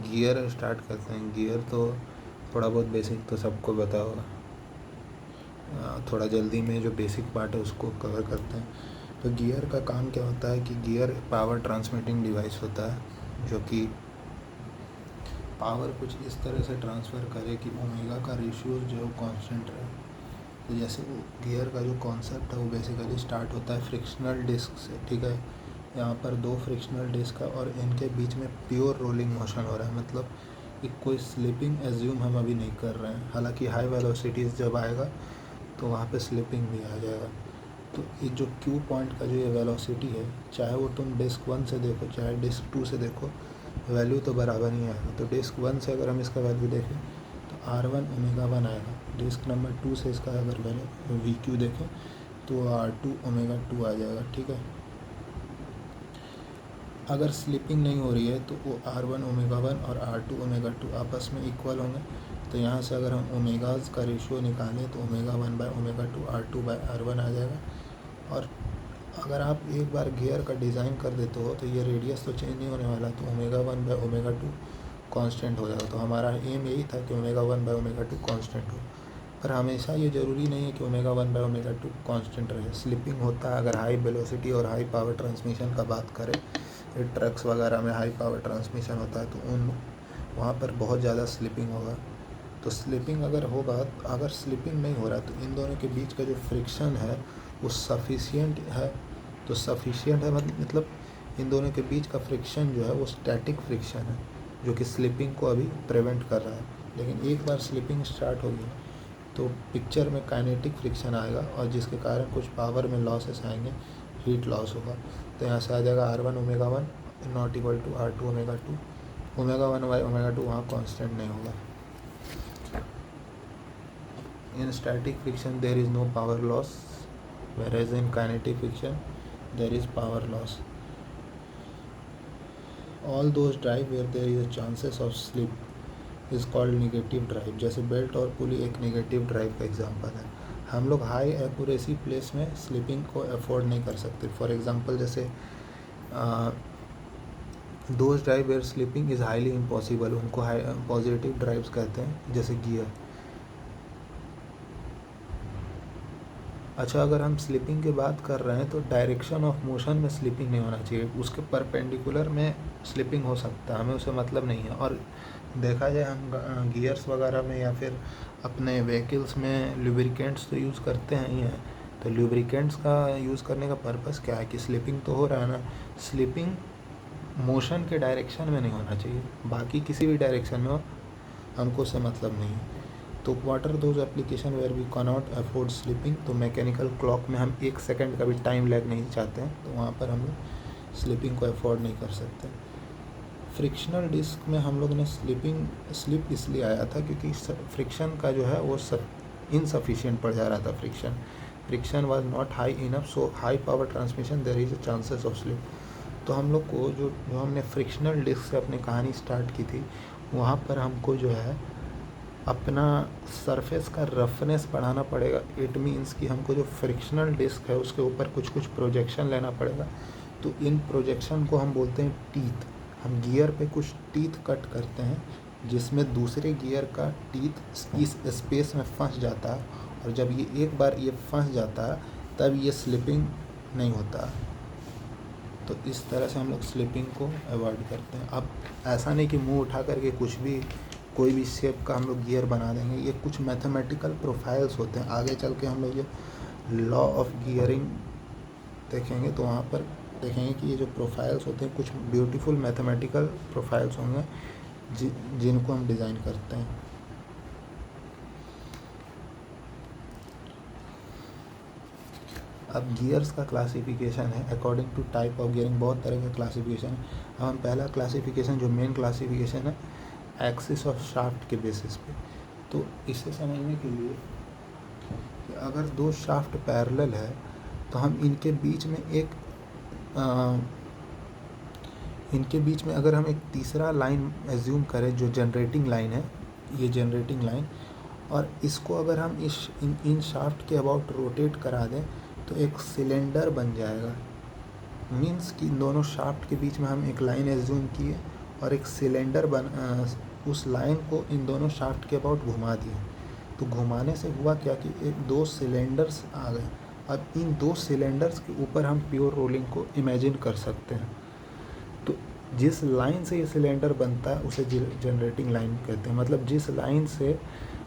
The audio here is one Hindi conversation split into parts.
गियर स्टार्ट करते हैं। गियर तो थोड़ा बहुत बेसिक तो सबको पता होगा, थोड़ा जल्दी में जो बेसिक पार्ट है उसको कवर करते हैं। तो गियर का काम क्या होता है कि गियर पावर ट्रांसमिटिंग डिवाइस होता है जो कि पावर कुछ इस तरह से ट्रांसफ़र करे कि ओमेगा का रेशियो जो कांस्टेंट रहे। तो जैसे वो गियर का जो कॉन्सेप्ट है वो बेसिकली स्टार्ट होता है फ्रिक्शनल डिस्क से, ठीक है। यहाँ पर दो फ्रिक्शनल डिस्क है और इनके बीच में प्योर रोलिंग मोशन हो रहा है, मतलब कि कोई स्लिपिंग एज्यूम हम अभी नहीं कर रहे हैं। हालांकि हाई वेलोसिटीज़ जब आएगा तो वहाँ पे स्लिपिंग भी आ जाएगा। तो ये जो क्यू पॉइंट का जो ये वेलोसिटी है, चाहे वो तुम डिस्क 1 से देखो चाहे डिस्क 2 से देखो, वैल्यू तो बराबर ही आएगा। तो डिस्क 1 से अगर हम इसका वैल्यू देखें तो R1 ओमेगा 1 आएगा। डिस्क नंबर 2 से इसका अगर वैल्यू VQ देखें तो R2 ओमेगा 2 आ जाएगा, ठीक है। अगर स्लिपिंग नहीं हो रही है तो वो R1 ओमेगा 1 और R2 ओमेगा 2 आपस में इक्वल होंगे। तो यहाँ से अगर हम ओमेगाज़ का रेशियो निकालें तो omega 1 by omega 2 R2 by R1 आ जाएगा। और अगर आप एक बार गियर का डिज़ाइन कर देते हो तो ये रेडियस तो चेंज नहीं होने वाला, तो ओमेगा 1 बाय ओमेगा 2 कांस्टेंट हो जाएगा। तो हमारा एम यही था कि ओमेगा 1 बाय ओमेगा 2 कांस्टेंट हो, पर हमेशा ये ज़रूरी नहीं है कि ओमेगा 1 बाय ओमेगा 2 कांस्टेंट रहे। स्लिपिंग होता है अगर हाई वेलोसिटी और हाई पावर ट्रांसमिशन का बात करें, ट्रक्स वगैरह में हाई पावर ट्रांसमिशन होता है तो वहाँ पर बहुत ज़्यादा स्लिपिंग होगा। तो स्लिपिंग अगर होगा, अगर स्लिपिंग नहीं हो रहा तो इन दोनों के बीच का जो फ्रिक्शन है वो सफिशिएंट है। तो सफिशिएंट है मतलब इन दोनों के बीच का फ्रिक्शन जो है वो स्टैटिक फ्रिक्शन है, जो कि स्लिपिंग को अभी प्रिवेंट कर रहा है। लेकिन एक बार स्लिपिंग स्टार्ट होगी तो पिक्चर में काइनेटिक फ्रिक्शन आएगा और जिसके कारण कुछ पावर में लॉसेस आएंगे, हीट लॉस होगा। तो यहाँ से आ जाएगा R1 omega 1 not equal to R2 omega 2। Omega 1 by omega 2 वहाँ कांस्टेंट नहीं होगा। In static friction there is no power loss, whereas in kinetic friction there is power loss. All those drive where there is a chances of slip is called negative drive। जैसे बेल्ट और पुली एक नेगेटिव ड्राइव का एग्जांपल है। हम लोग हाई एक्यूरेसी प्लेस में स्लिपिंग को अफोर्ड नहीं कर सकते। फॉर एग्जांपल जैसे those drive where slipping is highly impossible, उनको हाई पॉजिटिव ड्राइव्स कहते हैं, जैसे गियर। अच्छा, अगर हम स्लिपिंग की बात कर रहे हैं तो डायरेक्शन ऑफ मोशन में स्लिपिंग नहीं होना चाहिए, उसके परपेंडिकुलर में स्लिपिंग हो सकता है, हमें उससे मतलब नहीं है। और देखा जाए हम गियर्स वगैरह में या फिर अपने व्हीकल्स में लुब्रिकेंट्स तो यूज़ करते हैं ही हैं। तो लुब्रिकेंट्स का यूज़ करने का पर्पस क्या है कि स्लिपिंग तो हो रहा है ना, स्लिपिंग मोशन के डायरेक्शन में नहीं होना चाहिए, बाकी किसी भी डायरेक्शन में हो हमको उससे मतलब नहीं है। तो what are those application where we cannot afford slipping. तो मैकेनिकल क्लॉक में हम 1 सेकंड का भी टाइम लैग नहीं चाहते हैं, तो वहाँ पर हम लोग स्लिपिंग को अफोर्ड नहीं कर सकते। फ्रिक्शनल डिस्क में हम लोग ने स्लिप इसलिए आया था क्योंकि फ्रिक्शन का जो है वो इनसफिशिएंट पड़ जा रहा था। Friction was not high enough, so high power transmission there is a chances of slip. तो हम लोग को जो हमने फ्रिक्शनल डिस्क से अपनी कहानी स्टार्ट की थी, वहाँ पर हमको जो है अपना सरफेस का रफनेस बढ़ाना पड़ेगा। इट मीन्स कि हमको जो फ्रिक्शनल डिस्क है उसके ऊपर कुछ प्रोजेक्शन लेना पड़ेगा। तो इन प्रोजेक्शन को हम बोलते हैं टीथ। हम गियर पे कुछ टीथ कट करते हैं जिसमें दूसरे गियर का टीथ इस स्पेस में फंस जाता है, और जब ये एक बार ये फंस जाता है तब ये स्लिपिंग नहीं होता। तो इस तरह से हम लोग स्लिपिंग को अवॉइड करते हैं। अब ऐसा नहीं कि मुंह उठा करके कोई भी शेप का हम लोग गियर बना देंगे, ये कुछ मैथमेटिकल प्रोफाइल्स होते हैं। आगे चल के हम लोग जो लॉ ऑफ गियरिंग देखेंगे तो वहाँ पर देखेंगे कि ये जो प्रोफाइल्स होते हैं कुछ ब्यूटीफुल मैथमेटिकल प्रोफाइल्स होंगे जिनको हम डिज़ाइन करते हैं। अब गियर्स का क्लासिफिकेशन है according to type of gearing, बहुत तरह का क्लासिफिकेशन है। अब हम पहला क्लासिफिकेशन जो मेन क्लासिफिकेशन है एक्सिस ऑफ शाफ्ट के बेसिस पे। तो इसे समझने के लिए कि अगर दो शाफ्ट पैरेलल है तो हम इनके बीच में अगर हम एक तीसरा लाइन एज्यूम करें जो जनरेटिंग लाइन है, ये जनरेटिंग लाइन, और इसको अगर हम इन शाफ्ट के अबाउट रोटेट करा दें तो एक सिलेंडर बन जाएगा। मीन्स कि दोनों शाफ्ट के बीच में हम एक लाइन एज्यूम किए और एक सिलेंडर उस लाइन को इन दोनों शाफ्ट के अबाउट घुमा दिए। तो घुमाने से हुआ क्या कि एक 2 सिलेंडर्स आ गए। अब इन 2 सिलेंडर्स के ऊपर हम प्योर रोलिंग को इमेजिन कर सकते हैं। तो जिस लाइन से ये सिलेंडर बनता है उसे जनरेटिंग लाइन कहते हैं। मतलब जिस लाइन से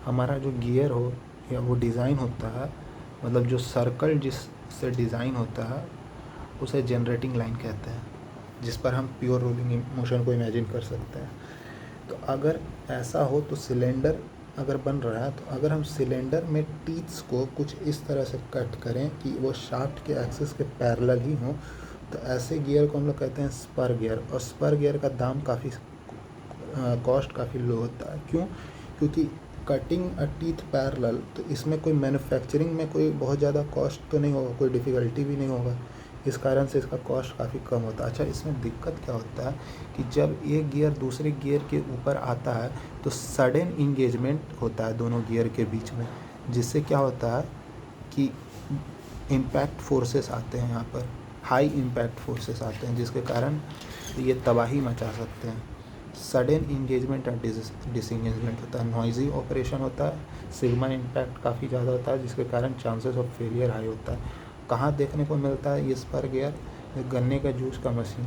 हमारा जो गियर हो या वो डिज़ाइन होता है, मतलब जो सर्कल जिससे डिज़ाइन होता है उसे जनरेटिंग लाइन कहते हैं, जिस पर हम प्योर रोलिंग मोशन को इमेजिन कर सकते हैं। तो अगर ऐसा हो तो सिलेंडर अगर बन रहा है, तो अगर हम सिलेंडर में टीथ्स को कुछ इस तरह से कट करें कि वो शाफ्ट के एक्सिस के पैरेलल ही हों, तो ऐसे गियर को हम लोग कहते हैं स्पर गियर। और स्पर गियर का दाम काफ़ी कॉस्ट काफ़ी लो होता है। क्यों? क्योंकि कटिंग अ टीथ पैरेलल, तो इसमें कोई मैन्युफैक्चरिंग में कोई बहुत ज़्यादा कॉस्ट तो नहीं होगा, कोई डिफ़िकल्टी भी नहीं होगा, इस कारण से इसका कॉस्ट काफ़ी कम होता है। अच्छा, इसमें दिक्कत क्या होता है कि जब एक गियर दूसरे गियर के ऊपर आता है तो सडन इंगेजमेंट होता है दोनों गियर के बीच में, जिससे क्या होता है कि इम्पैक्ट फोर्सेस आते हैं, यहाँ पर हाई इम्पैक्ट फोर्सेस आते हैं, जिसके कारण ये तबाही मचा सकते हैं। सडन इंगेजमेंट और डिसंगेजमेंट होता है, नॉइजी ऑपरेशन होता है, सिग्मा इम्पैक्ट काफ़ी ज़्यादा होता है, जिसके कारण चांसेस ऑफ फेलियर हाई होता है। कहाँ देखने को मिलता है ये स्पर गियर? गन्ने का जूस का मशीन,